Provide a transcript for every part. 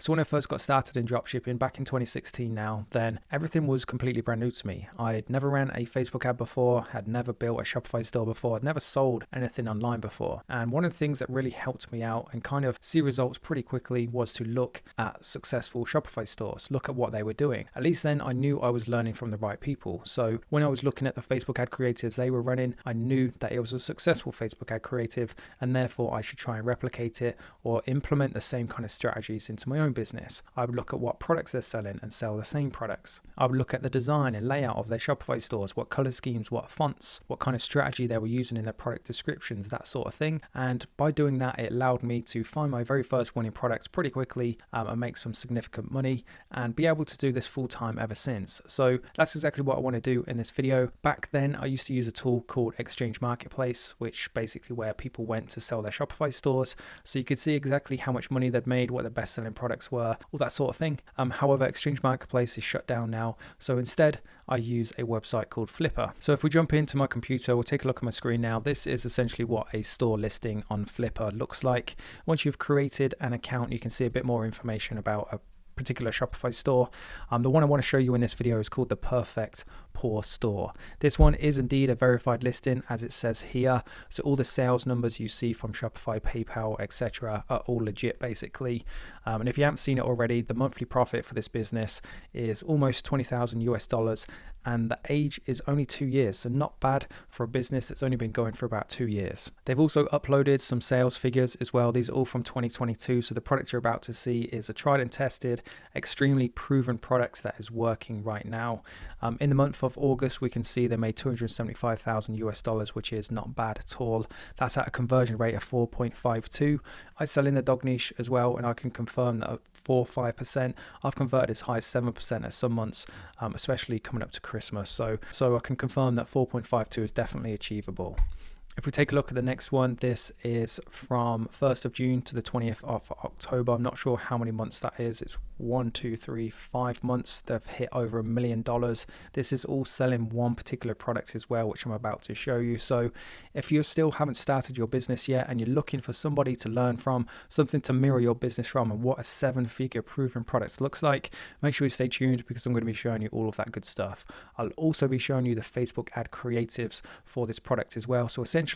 So when I first got started in dropshipping back in 2016 now, then everything was completely brand new to me. I'd never ran a Facebook ad before, had never built a Shopify store before, I'd never sold anything online before. And one of the things that really helped me out and kind of see results pretty quickly was to look at successful Shopify stores, look at what they were doing. At least then I knew I was learning from the right people. So when I was looking at the Facebook ad creatives they were running, I knew that it was a successful Facebook ad creative and therefore I should try and replicate it or implement the same kind of strategies into my own business. I would look at what products they're selling and sell the same products. I would look at the design and layout of their Shopify stores, what color schemes, what fonts, what kind of strategy they were using in their product descriptions, that sort of thing. And by doing that, it allowed me to find my very first winning products pretty quickly and make some significant money and be able to do this full time ever since. So that's exactly what I want to do in this video. Back then, I used to use a tool called Exchange Marketplace, which basically where people went to sell their Shopify stores. So you could see exactly how much money they'd made, what their best selling products were, all that sort of thing. However, Exchange Marketplace is shut down now. So instead, I use a website called Flipper. So if we jump into my computer, we'll take a look at my screen now. This is essentially what a store listing on Flipper looks like. Once you've created an account, you can see a bit more information about a particular Shopify store. The one I want to show you in this video is called the Perfect Pour Store. This one is indeed a verified listing as it says here. So all the sales numbers you see from Shopify, PayPal, etc. are all legit basically. And if you haven't seen it already, the monthly profit for this business is almost 20,000 US dollars and the age is only 2 years. So not bad for a business that's only been going for about 2 years. They've also uploaded some sales figures as well. These are all from 2022. So the product you're about to see is a tried and tested, extremely proven product that is working right now. In the month of August, we can see they made 275,000 US dollars, which is not bad at all. That's at a conversion rate of 4.52. I sell in the dog niche as well, and I can confirm that at 4-5%, I've converted as high as 7% at some months, especially coming up to Christmas. So I can confirm that 4.52 is definitely achievable. If we take a look at the next one, this is from 1st of June to the 20th of October. I'm not sure how many months that is. It's 1, 2, 3, 5 months. They've hit over $1 million. This is all selling one particular product as well, which I'm about to show you. So if you still haven't started your business yet and you're looking for somebody to learn from, something to mirror your business from and what a 7-figure proven product looks like, make sure you stay tuned because I'm going to be showing you all of that good stuff. I'll also be showing you the Facebook ad creatives for this product as well. So essentially,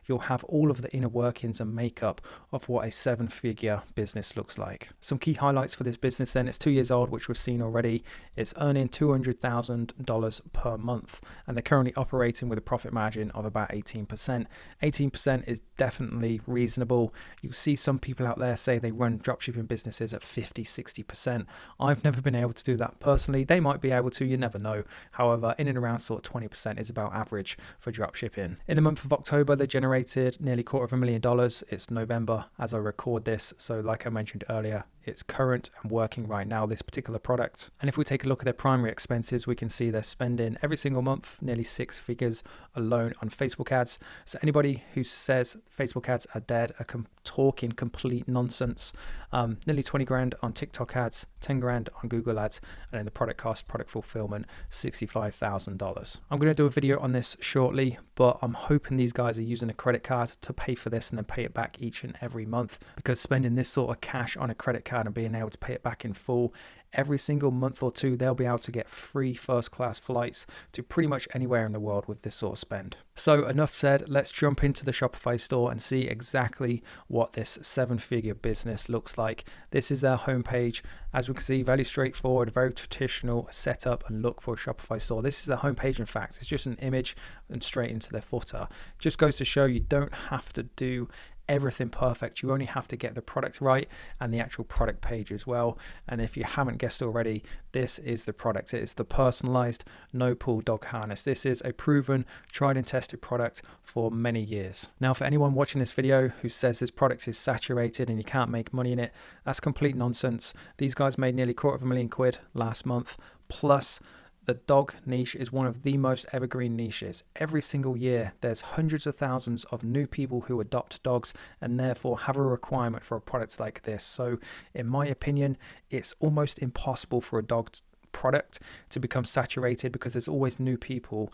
you'll have all of the inner workings and makeup of what a 7-figure business looks like. Some key highlights for this business then, it's 2 years old, which we've seen already. It's earning $200,000 per month, and they're currently operating with a profit margin of about 18%. 18% is definitely reasonable. You see some people out there say they run dropshipping businesses at 50-60%. I've never been able to do that personally. They might be able to, you never know. However, in and around sort of 20% is about average for dropshipping. In the month of October, they generated nearly $250,000. It's November as I record this, so like I mentioned earlier, it's current and working right now, this particular product. And if we take a look at their primary expenses, we can see they're spending every single month nearly 6 figures alone on Facebook ads. So anybody who says Facebook ads are dead are talking complete nonsense. Nearly 20 grand on TikTok ads, 10 grand on Google ads, and then the product cost, product fulfillment, $65,000. I'm going to do a video on this shortly, but I'm hoping these guys are using a credit card to pay for this and then pay it back each and every month, because spending this sort of cash on a credit card and being able to pay it back in full every single month or two, they'll be able to get free first-class flights to pretty much anywhere in the world with this sort of spend. So enough said, let's jump into the Shopify store and see exactly what this 7-figure business looks like. This is their homepage. As we can see, very straightforward, very traditional setup and look for a Shopify store. This is the homepage. In fact, it's just an image and straight into their footer. Just goes to show you don't have to do everything perfect. You only have to get the product right and the actual product page as well. And if you haven't guessed already, this is the product. It is the personalized no pull dog harness. This is a proven, tried and tested product for many years. Now, for anyone watching this video who says this product is saturated and you can't make money in it, that's complete nonsense. These guys made nearly £250,000 last month, plus the dog niche is one of the most evergreen niches. Every single year, there's hundreds of thousands of new people who adopt dogs and therefore have a requirement for a product like this. So in my opinion, it's almost impossible for a dog product to become saturated because there's always new people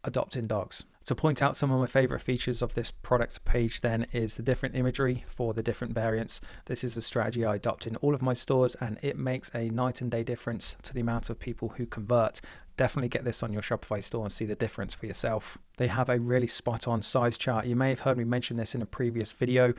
adopting dogs. To point out some of my favorite features of this product page then is the different imagery for the different variants. This is a strategy I adopt in all of my stores, and it makes a night and day difference to the amount of people who convert. Definitely get this on your Shopify store and see the difference for yourself. They have a really spot on size chart. You may have heard me mention this in a previous video.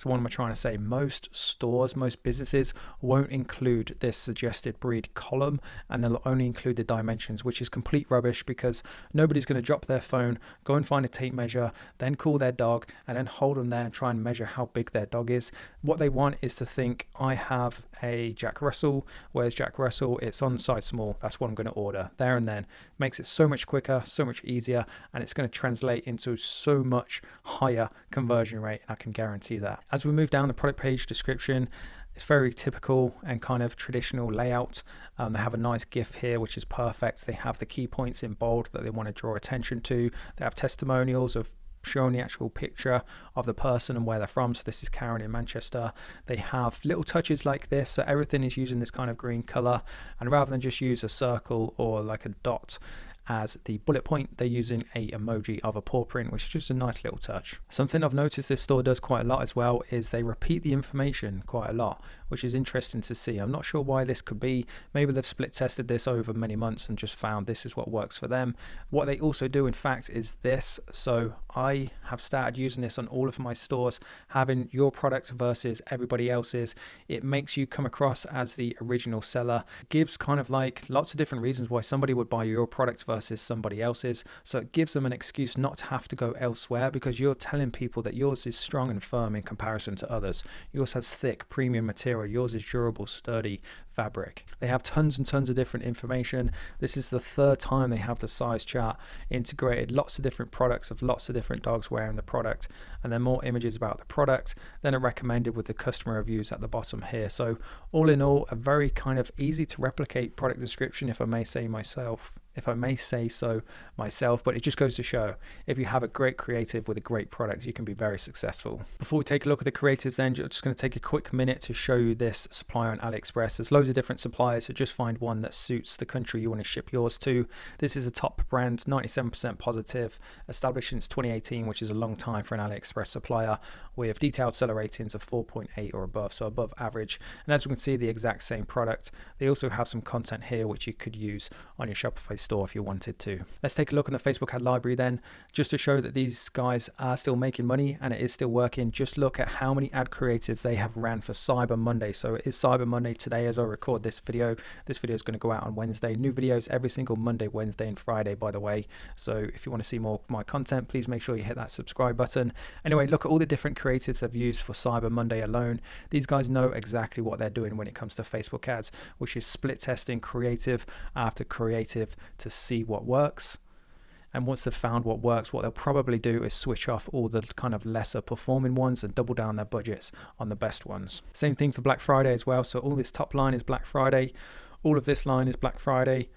So what am I trying to say? Most stores, most businesses won't include this suggested breed column, and they'll only include the dimensions, which is complete rubbish because nobody's going to drop their phone, go and find a tape measure, then call their dog, and then hold them there and try and measure how big their dog is. What they want is to think, I have a Jack Russell. Where's Jack Russell? It's on size small. That's what I'm going to order there and then. Makes it so much quicker, so much easier, and it's going to translate into so much higher conversion rate. I can guarantee that. As we move down the product page description, it's very typical and kind of traditional layout. They have a nice GIF here, which is perfect. They have the key points in bold that they want to draw attention to. They have testimonials of showing the actual picture of the person and where they're from. So this is Karen in Manchester. They have little touches like this. So everything is using this kind of green color. And rather than just use a circle or like a dot as the bullet point, they're using a emoji of a paw print, which is just a nice little touch. Something I've noticed this store does quite a lot as well is they repeat the information quite a lot, which is interesting to see. I'm not sure why this could be. Maybe they've split tested this over many months and just found this is what works for them. What they also do, in fact, is this. So I have started using this on all of my stores, having your product versus everybody else's. It makes you come across as the original seller. It gives kind of like lots of different reasons why somebody would buy your product versus somebody else's. So it gives them an excuse not to have to go elsewhere because you're telling people that yours is strong and firm in comparison to others. Yours has thick premium material. Yours is durable, sturdy fabric. They have tons and tons of different information. This is the third time they have the size chart integrated. Lots of different products of lots of different dogs wearing the product, and then more images about the product. Then a recommended with the customer reviews at the bottom here. So all in all, a very kind of easy to replicate product description, if I may say so myself, but it just goes to show if you have a great creative with a great product, you can be very successful. Before we take a look at the creatives then, I'm just going to take a quick minute to show you this supplier on AliExpress. There's loads of different suppliers, so just find one that suits the country you want to ship yours to. This is a top brand, 97% positive, established since 2018, which is a long time for an AliExpress supplier. We have detailed seller ratings of 4.8 or above, so above average. And as we can see, the exact same product. They also have some content here which you could use on your Shopify store if you wanted to. Let's take a look in the Facebook ad library then, just to show that these guys are still making money and it is still working. Just look at how many ad creatives they have ran for Cyber Monday. So it is Cyber Monday today as I record this video. This video is going to go out on Wednesday. New videos every single Monday, Wednesday and Friday, by the way. So if you want to see more of my content, please make sure you hit that subscribe button. Anyway, look at all the different creatives I've used for Cyber Monday alone. These guys know exactly what they're doing when it comes to Facebook ads, which is split testing creative after creative to see what works. And once they've found what works, what they'll probably do is switch off all the kind of lesser performing ones and double down their budgets on the best ones. Same thing for Black Friday as well. So all this top line is Black Friday. All of this line is Black Friday.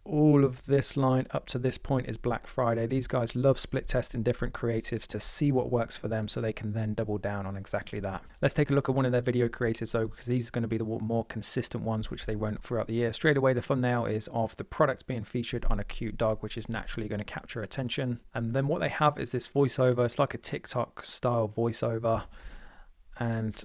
All of this line up to this point is Black Friday. These guys love split testing different creatives to see what works for them so they can then double down on exactly that. Let's take a look at one of their video creatives though, because these are going to be the more consistent ones which they run throughout the year. Straight away, the thumbnail is of the product being featured on a cute dog, which is naturally going to capture attention. And then what they have is this voiceover. It's like a TikTok style voiceover. And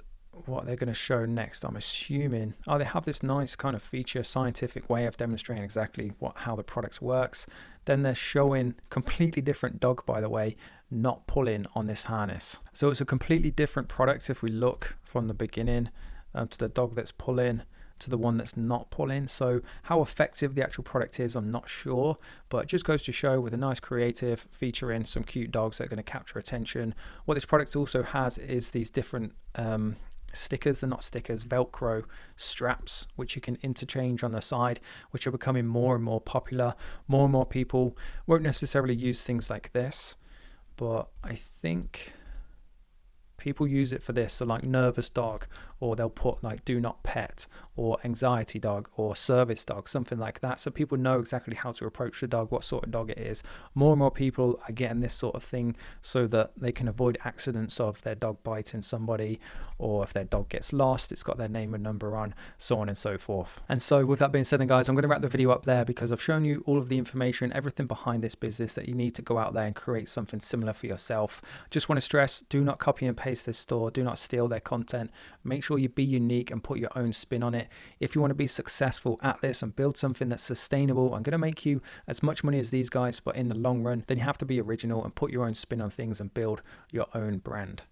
what they're going to show next, I'm assuming, they have this nice kind of feature scientific way of demonstrating exactly how the product works. Then they're showing completely different dog, by the way, not pulling on this harness. So it's a completely different product if we look from the beginning to the dog that's pulling to the one that's not pulling. So how effective the actual product is, I'm not sure, but it just goes to show with a nice creative featuring some cute dogs that are going to capture attention. What this product also has is these different stickers, they're not stickers, Velcro straps, which you can interchange on the side, which are becoming more and more popular. More and more people won't necessarily use things like this, but I think People use it for this, so like nervous dog, or they'll put like do not pet, or anxiety dog, or service dog, something like that, so people know exactly how to approach the dog, what sort of dog it is. More and more people are getting this sort of thing so that they can avoid accidents of their dog biting somebody, or if their dog gets lost, it's got their name and number on, so on and so forth. And so with that being said then guys, I'm going to wrap the video up there because I've shown you all of the information, everything behind this business that you need to go out there and create something similar for yourself. Just want to stress, do not copy and paste this store, do not steal their content. Make sure you be unique and put your own spin on it. If you want to be successful at this and build something that's sustainable and going to make you as much money as these guys, but in the long run, then you have to be original and put your own spin on things and build your own brand.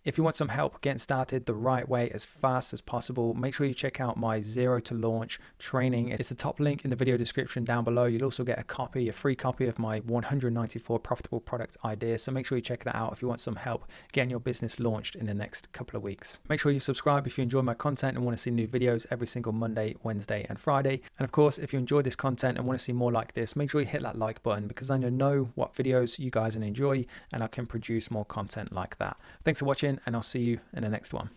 If you want some help getting started the right way as fast as possible, make sure you check out my Zero to Launch training. It's the top link in the video description down below. You'll also get a free copy of my 194 profitable product ideas. So make sure you check that out if you want some help getting your business launched in the next couple of weeks. Make sure you subscribe if you enjoy my content and want to see new videos every single Monday, Wednesday, and Friday. And of course, if you enjoy this content and want to see more like this, make sure you hit that like button because then you'll know what videos you guys enjoy and I can produce more content like that. Thanks for watching, and I'll see you in the next one.